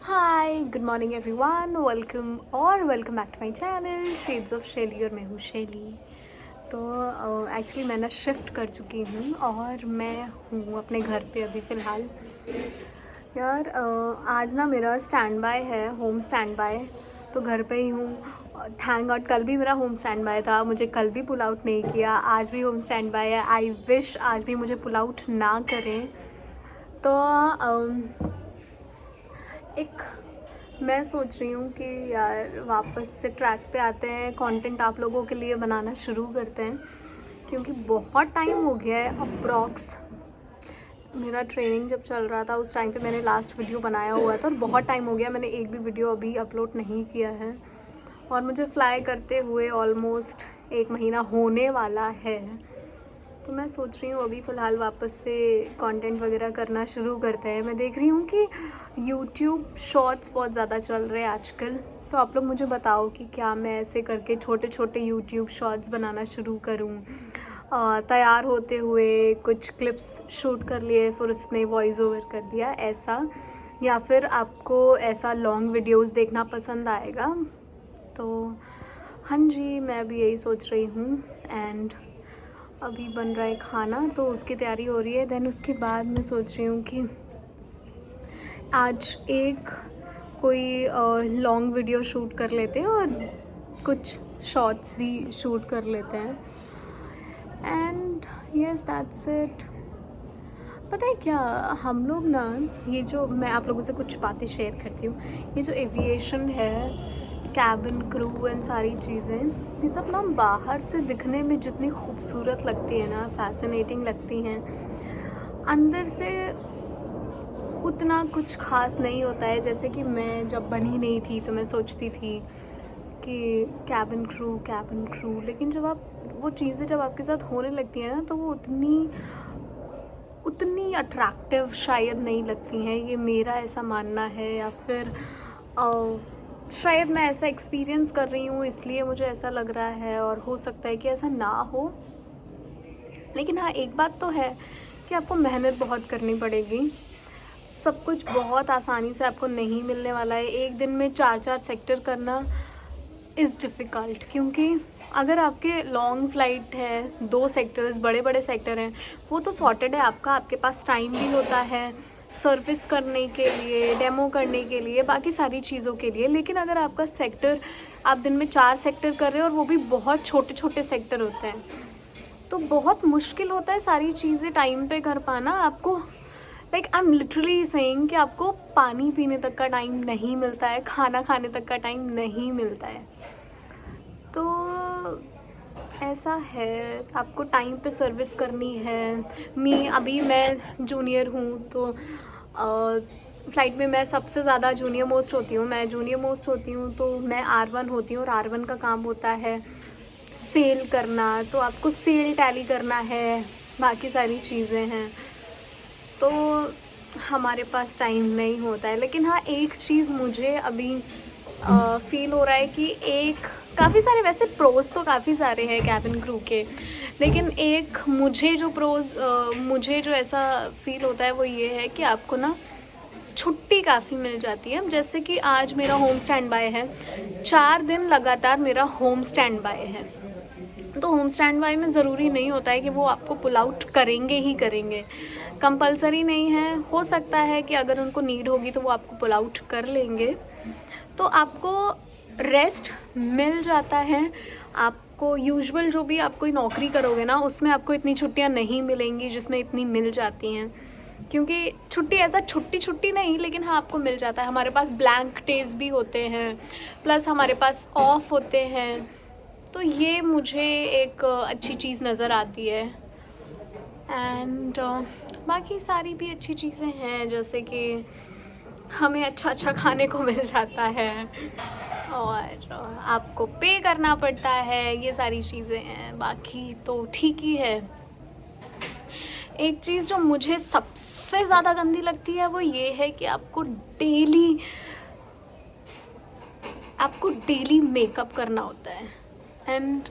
Hi good morning everyone, welcome back to my channel shades of Shaily. और मैं हूँ शैली। तो एक्चुअली मैं ना शिफ्ट कर चुकी हूँ और मैं हूँ अपने घर पे अभी फ़िलहाल। यार आज ना मेरा स्टैंड बाय है, होम स्टैंड बाय, तो घर पे ही हूँ। थैंक गॉड कल भी मेरा होम स्टैंड बाय था, मुझे कल भी पुल आउट नहीं किया। आज भी होम स्टैंड बाय है। आई विश आज भी मुझे पुल आउट ना करें। तो एक मैं सोच रही हूँ कि यार वापस से ट्रैक पे आते हैं, कंटेंट आप लोगों के लिए बनाना शुरू करते हैं, क्योंकि बहुत टाइम हो गया है। अप्रॉक्स मेरा ट्रेनिंग जब चल रहा था उस टाइम पे मैंने लास्ट वीडियो बनाया हुआ था और बहुत टाइम हो गया, मैंने एक भी वीडियो अभी अपलोड नहीं किया है। और मुझे फ्लाई करते हुए ऑलमोस्ट 1 महीना होने वाला है। तो मैं सोच रही हूँ अभी फ़िलहाल वापस से कंटेंट वगैरह करना शुरू करते हैं। मैं देख रही हूँ कि यूट्यूब शॉर्ट्स बहुत ज़्यादा चल रहे हैं आजकल। तो आप लोग मुझे बताओ कि क्या मैं ऐसे करके छोटे छोटे यूट्यूब शॉर्ट्स बनाना शुरू करूँ, तैयार होते हुए कुछ क्लिप्स शूट कर लिए फिर उसमें वॉइस ओवर कर दिया ऐसा, या फिर आपको ऐसा लॉन्ग वीडियोस देखना पसंद आएगा। तो हाँ जी, मैं भी यही सोच रही हूँ। एंड अभी बन रहा है खाना तो उसकी तैयारी हो रही है। देन उसके बाद मैं सोच रही हूँ कि आज एक कोई लॉन्ग वीडियो शूट कर लेते हैं और कुछ शॉर्ट्स भी शूट कर लेते हैं। And yes that's it. पता है क्या, हम लोग ना, ये जो मैं आप लोगों से कुछ बातें शेयर करती हूँ, ये जो एविएशन है, कैबिन क्रू एंड सारी चीज़ें, ये सब ना बाहर से दिखने में जितनी खूबसूरत लगती है ना, फैसिनेटिंग लगती हैं, अंदर से उतना कुछ खास नहीं होता है। जैसे कि मैं जब बनी नहीं थी तो मैं सोचती थी कि कैबिन क्रू, लेकिन जब आप वो चीज़ें जब आपके साथ होने लगती हैं ना, तो वो उतनी अट्रैक्टिव शायद नहीं लगती हैं। ये मेरा ऐसा मानना है, या फिर शायद मैं ऐसा एक्सपीरियंस कर रही हूँ इसलिए मुझे ऐसा लग रहा है, और हो सकता है कि ऐसा ना हो। लेकिन हाँ, एक बात तो है कि आपको मेहनत बहुत करनी पड़ेगी। सब कुछ बहुत आसानी से आपको नहीं मिलने वाला है। एक दिन में 4-4 सेक्टर करना इज़ डिफ़िकल्ट, क्योंकि अगर आपके लॉन्ग फ्लाइट है, 2 सेक्टर्स बड़े बड़े सेक्टर हैं, वो तो सॉर्टेड है आपका, आपके पास टाइम भी होता है सर्विस करने के लिए, डेमो करने के लिए, बाकी सारी चीज़ों के लिए। लेकिन अगर आपका सेक्टर, आप दिन में 4 सेक्टर कर रहे हो और वो भी बहुत छोटे छोटे सेक्टर होते हैं, तो बहुत मुश्किल होता है सारी चीज़ें टाइम पे कर पाना। आपको like I am literally saying कि आपको पानी पीने तक का टाइम नहीं मिलता है, खाना खाने तक का टाइम नहीं मिलता है। तो ऐसा है, आपको टाइम पे सर्विस करनी है। अभी मैं जूनियर हूँ, तो फ़्लाइट में मैं सबसे ज़्यादा जूनियर मोस्ट होती हूँ। तो मैं R1 होती हूँ, और R1 का काम होता है सेल करना, तो आपको सेल टैली करना है, बाकी सारी चीज़ें हैं। तो हमारे पास टाइम नहीं होता है। लेकिन हाँ, एक चीज़ मुझे अभी फ़ील हो रहा है कि काफ़ी सारे, वैसे प्रोज तो काफ़ी सारे हैं कैबिन क्रू के, लेकिन एक मुझे जो ऐसा फ़ील होता है वो ये है कि आपको ना छुट्टी काफ़ी मिल जाती है। जैसे कि आज मेरा होम स्टैंड बाय है, 4 दिन लगातार मेरा होम स्टैंड बाय है। तो होम स्टैंड बाय में ज़रूरी नहीं होता है कि वो आपको पुल आउट करेंगे ही करेंगे, कंपलसरी नहीं है। हो सकता है कि अगर उनको नीड होगी तो वो आपको पुल आउट कर लेंगे, तो आपको रेस्ट मिल जाता है। आपको यूजुअल जो भी आप कोई नौकरी करोगे ना, उसमें आपको इतनी छुट्टियां नहीं मिलेंगी जिसमें इतनी मिल जाती हैं, क्योंकि छुट्टी ऐसा छुट्टी नहीं, लेकिन हाँ आपको मिल जाता है। हमारे पास ब्लैंक डेज भी होते हैं, प्लस हमारे पास ऑफ होते हैं। तो ये मुझे एक अच्छी चीज़ नज़र आती है। एंड बाकी सारी भी अच्छी चीज़ें हैं, जैसे कि हमें अच्छा खाने को मिल जाता है, और आपको पे करना पड़ता है, ये सारी चीज़ें हैं। बाकी तो ठीक ही है। एक चीज़ जो मुझे सबसे ज़्यादा गंदी लगती है वो ये है कि आपको डेली मेकअप करना होता है। And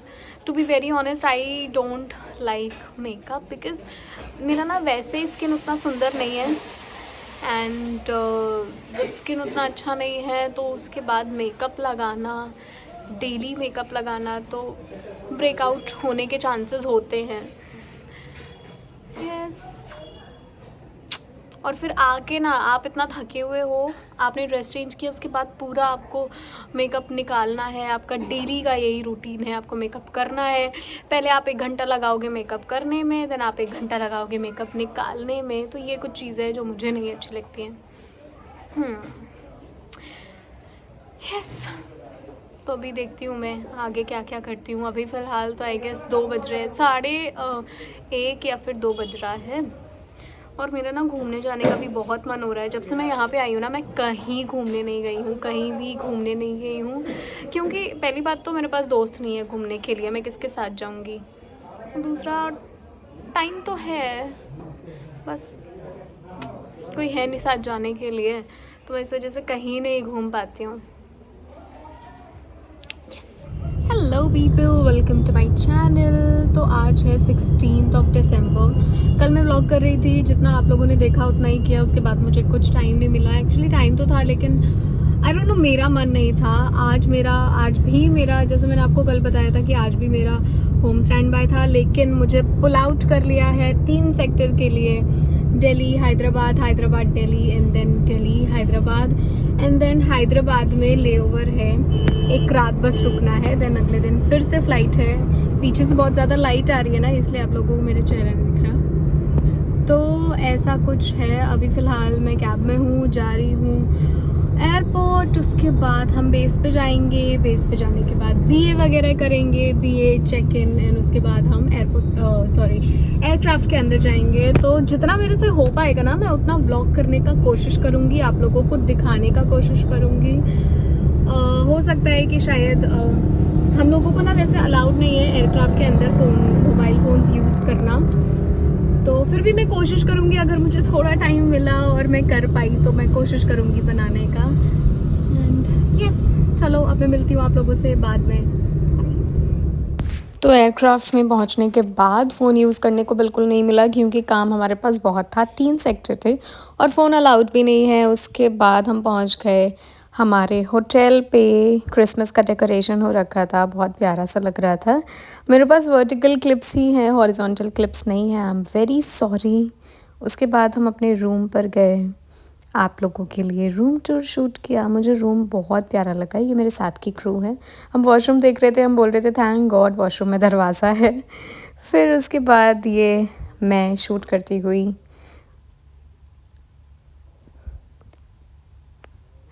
to be very honest, I don't like makeup, because मेरा ना वैसे ही स्किन उतना सुंदर नहीं है। एंड जब स्किन उतना अच्छा नहीं है तो उसके बाद मेकअप लगाना, डेली मेकअप लगाना, तो ब्रेकआउट होने के चांसेस होते हैं। यस। और फिर आके ना आप इतना थके हुए हो, आपने ड्रेस चेंज किया, उसके बाद पूरा आपको मेकअप निकालना है, आपका डेली का यही रूटीन है, आपको मेकअप करना है। पहले आप 1 घंटा लगाओगे मेकअप करने में, देन आप 1 घंटा लगाओगे मेकअप निकालने में। तो ये कुछ चीज़ें हैं जो मुझे नहीं अच्छी लगती हैं। यस। तो अभी देखती हूँ मैं आगे क्या क्या करती हूँ। अभी फ़िलहाल तो आई गेस 2 बज रहे हैं, 1:30 या फिर 2 बज रहा है। और मेरा ना घूमने जाने का भी बहुत मन हो रहा है। जब से मैं यहाँ पे आई हूँ ना, मैं कहीं घूमने नहीं गई हूँ, कहीं भी घूमने नहीं गई हूँ, क्योंकि पहली बात तो मेरे पास दोस्त नहीं है घूमने के लिए, मैं किसके साथ जाऊँगी। दूसरा, टाइम तो है, बस कोई है नहीं साथ जाने के लिए, तो मैं इस वजह से कहीं नहीं घूम पाती हूँ। Hello people, welcome to my channel. तो आज है 16 दिसंबर। कल मैं व्लॉग कर रही थी, जितना आप लोगों ने देखा उतना ही किया। उसके बाद मुझे कुछ टाइम नहीं मिला। एक्चुअली टाइम तो था, लेकिन आई डोंट नो, मेरा मन नहीं था। आज भी मेरा जैसे मैंने आपको कल बताया था कि आज भी मेरा होम स्टैंड बाय था, लेकिन मुझे पुल आउट कर लिया है 3 सेक्टर के लिए। Delhi Hyderabad, Hyderabad Delhi, and then Delhi Hyderabad, and then Hyderabad में लेओवर है, एक रात बस रुकना है, देन अगले दिन फिर से फ़्लाइट है। पीछे से बहुत ज़्यादा लाइट आ रही है ना, इसलिए आप लोगों को मेरे चेहरा नहीं दिख रहा। तो ऐसा कुछ है। अभी फ़िलहाल मैं कैब में हूँ, जा रही हूँ एयरपोर्ट। उसके बाद हम बेस पे जाएंगे, बेस पे जाने के बाद BA वगैरह करेंगे, BA चेक इन, एंड उसके बाद हम एयरक्राफ्ट के अंदर जाएंगे। तो जितना मेरे से हो पाएगा ना, मैं उतना व्लॉग करने का कोशिश करूँगी, आप लोगों को दिखाने का कोशिश करूँगी। हो सकता है कि शायद हम लोगों को ना वैसे अलाउड नहीं है एयरक्राफ्ट के अंदर मोबाइल फ़ोन्स यूज़ करना, तो फिर भी मैं कोशिश करूँगी, अगर मुझे थोड़ा टाइम मिला और मैं कर पाई तो मैं कोशिश करूँगी बनाने का। एंड यस, चलो अब मैं मिलती हूँ आप लोगों से बाद में। तो एयरक्राफ्ट में पहुंचने के बाद फ़ोन यूज़ करने को बिल्कुल नहीं मिला, क्योंकि काम हमारे पास बहुत था, 3 सेक्टर थे और फ़ोन अलाउड भी नहीं है। उसके बाद हम पहुंच गए हमारे होटल पे। क्रिसमस का डेकोरेशन हो रखा था, बहुत प्यारा सा लग रहा था। मेरे पास वर्टिकल क्लिप्स ही हैं, हॉरिजॉन्टल क्लिप्स नहीं हैं, आई एम वेरी सॉरी। उसके बाद हम अपने रूम पर गए, आप लोगों के लिए रूम टूर शूट किया। मुझे रूम बहुत प्यारा लगा। ये मेरे साथ की क्रू है। हम वॉशरूम देख रहे थे, हम बोल रहे थे थैंक गॉड वॉशरूम में दरवाज़ा है। फिर उसके बाद ये मैं शूट करती हुई।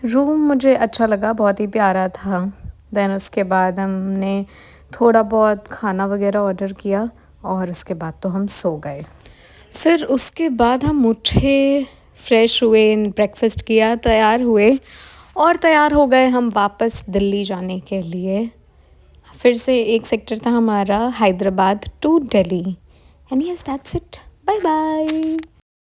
रूम मुझे अच्छा लगा, बहुत ही प्यारा था। देन उसके बाद हमने थोड़ा बहुत खाना वगैरह ऑर्डर किया और उसके बाद तो हम सो गए। फिर उसके बाद हम उठे, फ्रेश हुए, ब्रेकफास्ट किया, तैयार हुए और तैयार हो गए हम वापस दिल्ली जाने के लिए। फिर से एक सेक्टर था हमारा Hyderabad to Delhi. And yes, that's it. Bye bye.